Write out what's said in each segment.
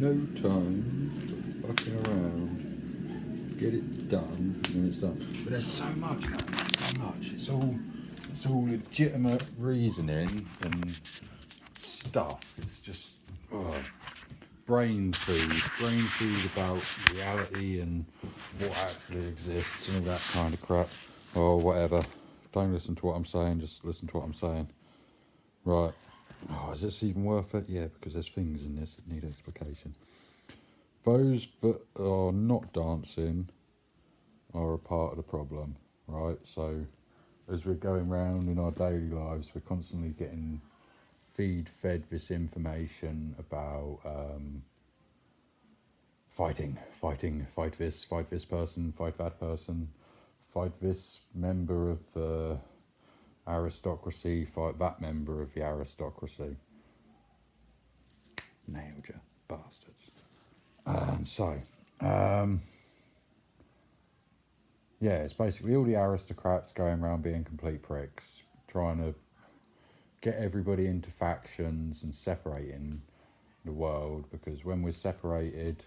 no time for fucking around. Get it done when it's done. But there's so much, man. So much. It's all legitimate reasoning and stuff. It's just brain food about reality and what actually exists and all that kind of crap. Or whatever. Don't listen to what I'm saying, just listen to what I'm saying. Right. Oh, is this even worth it? Yeah, because there's things in this that need explication. Those that are not dancing are a part of the problem, right? So as we're going round in our daily lives, we're constantly getting fed this information about fight this person, fight that person, fight this member of the aristocracy, fight that member of the aristocracy. Nailed you, bastards. Yeah, it's basically all the aristocrats going around being complete pricks, trying to get everybody into factions and separating the world, because when we're separated,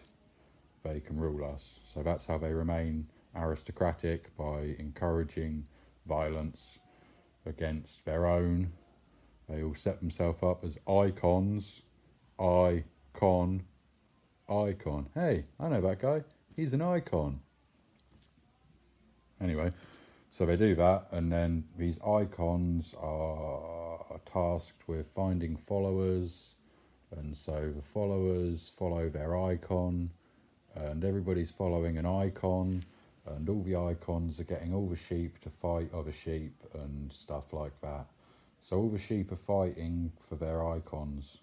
they can rule us. So that's how they remain aristocratic, by encouraging violence against their own. They all set themselves up as icons. Icon. Hey, I know that guy. He's an icon. Anyway, so they do that, and then these icons are tasked with finding followers, and so the followers follow their icon, and everybody's following an icon, and all the icons are getting all the sheep to fight other sheep and stuff like that. So all the sheep are fighting for their icons.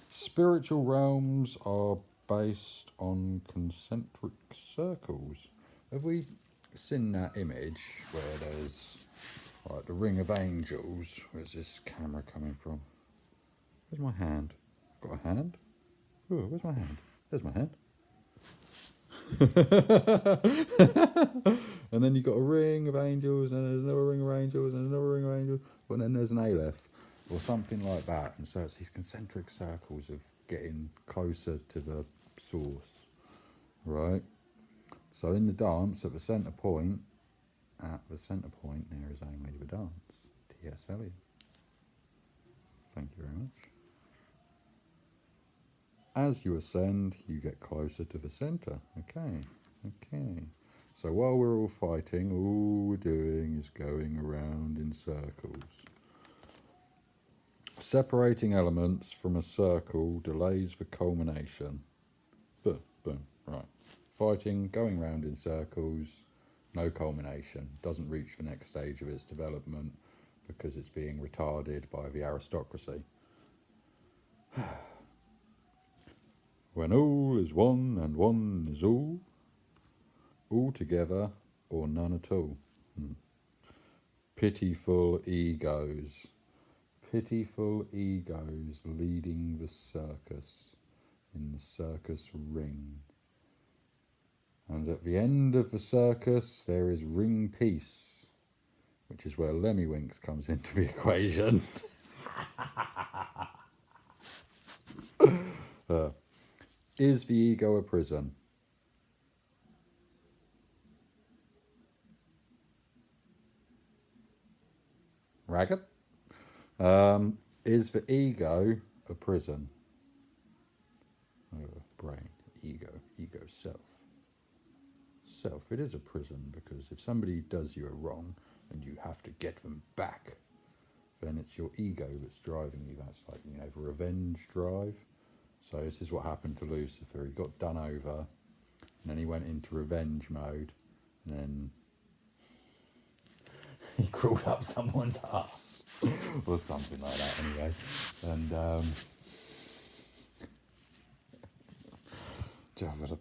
Spiritual realms are based on concentric circles. Have we seen that image where there's like the ring of angels? Where's this camera coming from? Where's my hand? Got a hand? Oh, where's my hand? There's my hand. And then you've got a ring of angels, and there's another ring of angels, and another ring of angels, but then there's an Aleph, or something like that. And so it's these concentric circles of getting closer to the source, right? So in the dance, at the centre point, there is only the dance. T.S. Eliot. Thank you very much. As you ascend, you get closer to the centre. Okay. So while we're all fighting, all we're doing is going around in circles. Separating elements from a circle delays the culmination. Boom, right. Fighting, going round in circles, no culmination. Doesn't reach the next stage of its development because it's being retarded by the aristocracy. When all is one and one is all together or none at all. Pitiful egos leading the circus in the circus ring. And at the end of the circus there is ring peace, which is where Lemmy-Winks comes into the equation. Is the ego a prison? Ragged? Is the ego a prison? Brain, ego, self. Self, it is a prison, because if somebody does you a wrong and you have to get them back, then it's your ego that's driving you. That's like, the revenge drive. So this is what happened to Lucifer. He got done over, and then he went into revenge mode, and then he crawled up someone's ass, or something like that anyway. And it was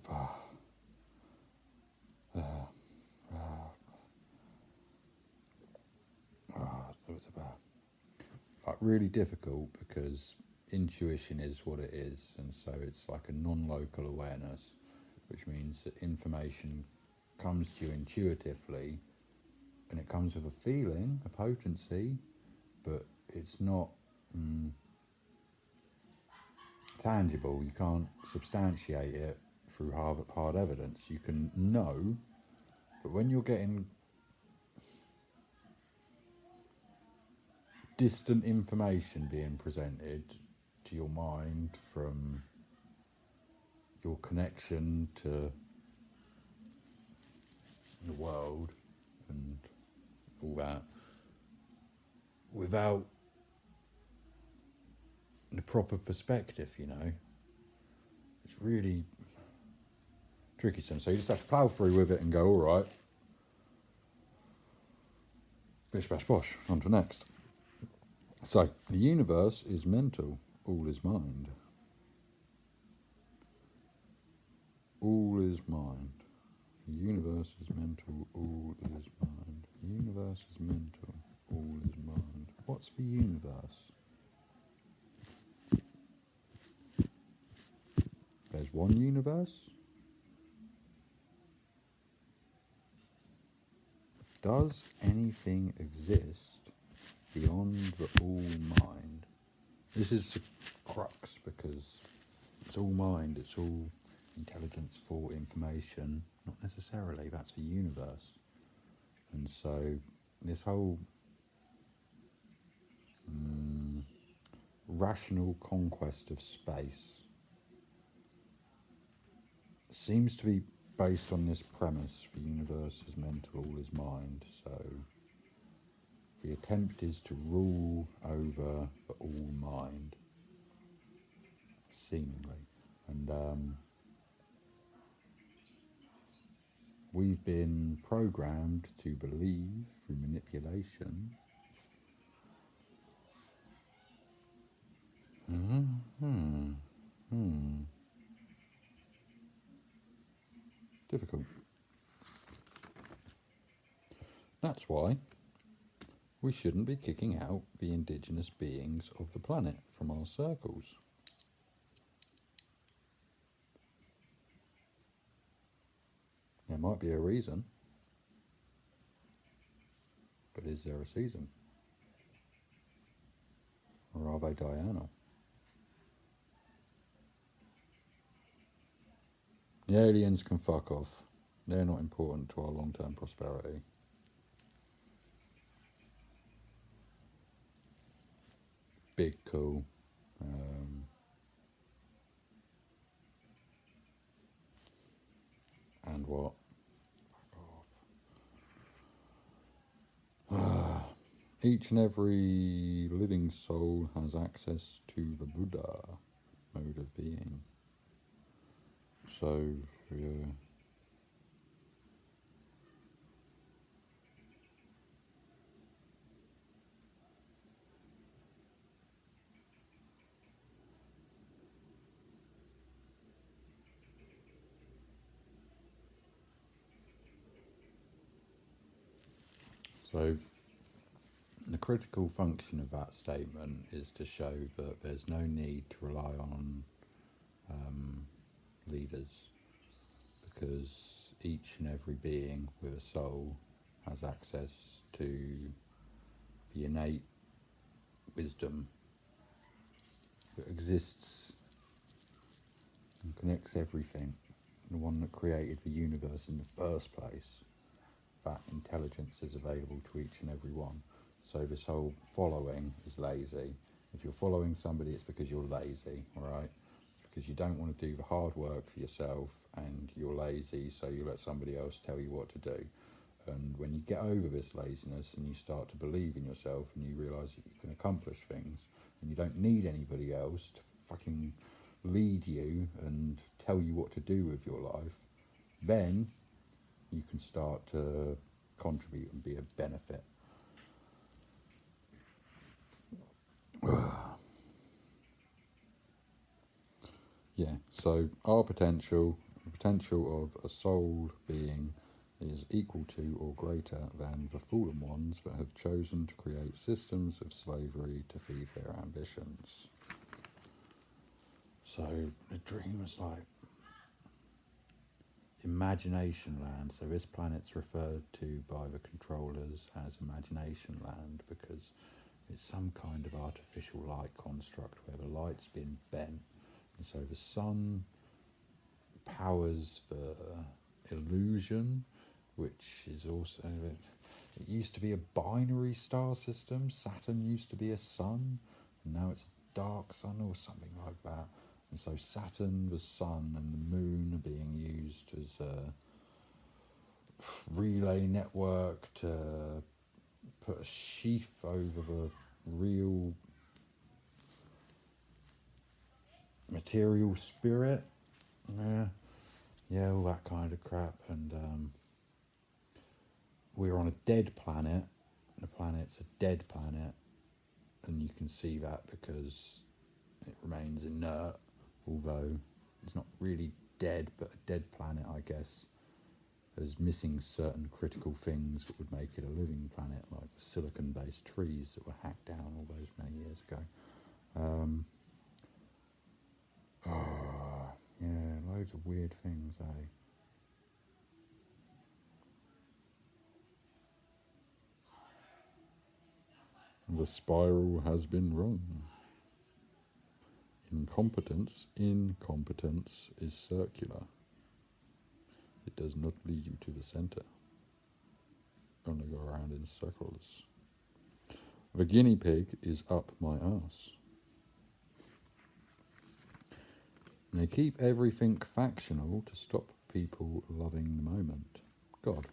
like really difficult, because intuition is what it is, and so it's like a non-local awareness, which means that information comes to you intuitively, and it comes with a feeling, a potency, but it's not tangible. You can't substantiate it through hard evidence. You can know, but when you're getting distant information being presented to your mind from your connection to the world and all that, without the proper perspective, it's really tricky sometimes. So you just have to plough through with it and go, all right, bish bash bosh, on to next. So, the universe is mental, all is mind. All is mind. The universe is mental, all is mind. The universe is mental, all is mind. What's the universe? There's one universe? Does anything exist beyond the all mind? This is the crux, because it's all mind, it's all intelligence, thought, information. Not necessarily, that's the universe. And so this whole rational conquest of space seems to be based on this premise: the universe is mental, all is mind. So the attempt is to rule over the all mind, seemingly. And we've been programmed to believe through manipulation difficult. That's why we shouldn't be kicking out the indigenous beings of the planet from our circles. There might be a reason, but is there a season? Or are they diurnal? The aliens can fuck off. They're not important to our long-term prosperity. Big cool. And what? Fuck off. Each and every living soul has access to the Buddha mode of being. So, yeah. So, the critical function of that statement is to show that there's no need to rely on leaders, because each and every being with a soul has access to the innate wisdom that exists and connects everything, the one that created the universe in the first place. That intelligence is available to each and every one. So this whole following is lazy. If you're following somebody, it's because you're lazy, all right? Because you don't want to do the hard work for yourself, and you're lazy, so you let somebody else tell you what to do. And when you get over this laziness and you start to believe in yourself and you realise that you can accomplish things and you don't need anybody else to fucking lead you and tell you what to do with your life, then you can start to contribute and be a benefit. Yeah, so our potential, the potential of a soul being, is equal to or greater than the fallen ones that have chosen to create systems of slavery to feed their ambitions. So the dream is like imagination land. So this planet's referred to by the controllers as imagination land because It's some kind of artificial light construct where the light's been bent, and so the sun powers the illusion, which is also it used to be a binary star system. Saturn used to be a sun, and now it's a dark sun or something like that. And so Saturn, the sun, and the moon are being used as a relay network to put a sheath over the real material spirit. Yeah, all that kind of crap. And we're on a dead planet. The planet's a dead planet, and you can see that because it remains inert, although it's not really dead, but a dead planet, I guess, is missing certain critical things that would make it a living planet, like silicon-based trees that were hacked down all those many years ago. Yeah, loads of weird things, eh? The spiral has been run. Incompetence is circular. It does not lead you to the center. Only go around in circles. The guinea pig is up my ass. And they keep everything factional to stop people loving the moment. God.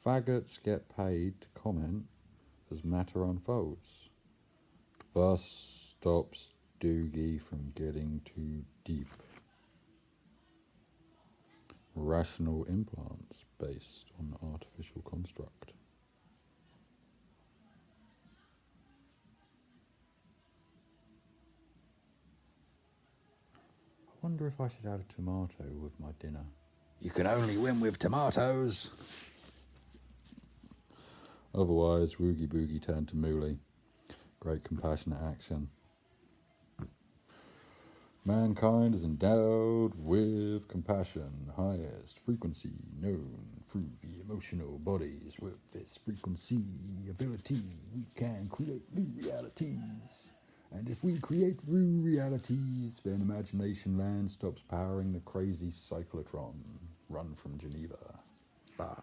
Faggots get paid to comment as matter unfolds. Thus stops Doogie from getting too deep. Rational implants based on artificial construct. I wonder if I should have a tomato with my dinner. You can only win with tomatoes. Otherwise, Woogie Boogie turned to Mooli. Great compassionate action. Mankind is endowed with compassion, highest frequency known through the emotional bodies. With this frequency ability, we can create new realities. And if we create new realities, then Imagination Land stops powering the crazy cyclotron run from Geneva. Bah.